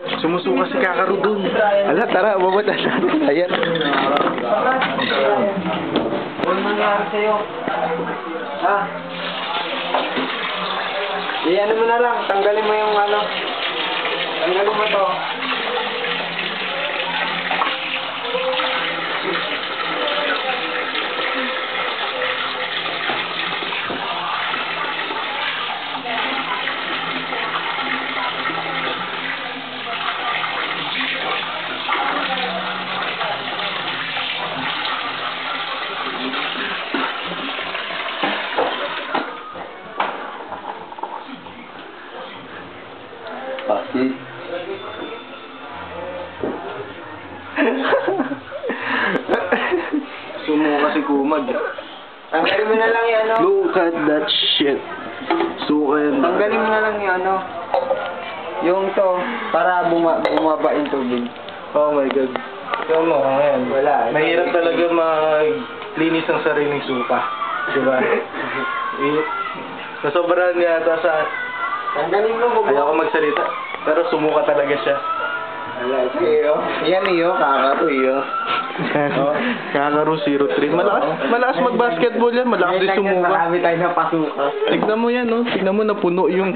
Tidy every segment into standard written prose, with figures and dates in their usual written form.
Sumusuka si Kakaru dun. Ala, tara, babata natin. Ayan. Ano nangyari sa'yo? Ha? Iyan mo na lang. Tanggalin mo yung ano. Tanggalin mo to. Pasti. Sumuka si Kumag. Tanggalin mo na lang yung ano. Look at that shit. Suka yan. Tanggalin mo na lang yung ano. Yung to. Para bumaba yung tubig. Oh my god. Ikaw mo, ngayon. Wala. Mahirap talaga maglinis ang sariling suka. Diba? Nasobrahan niya ata sa... Tanggalin mo. Ayaw ko magsalita. Pero sumuka talaga siya. Wala. Iyo. Yan iyo. Kakaru iyo. Kakaru 03. Malakas mag-basketball yan. Malakas din sumuka. Marami tayo na pasuka. Tignan mo yan, no? Tignan mo napuno yung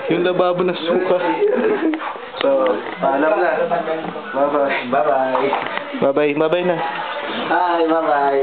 lababo ng suka. So, paalam na. Bye-bye. Bye-bye. Bye-bye. Bye-bye na. Hi, bye-bye.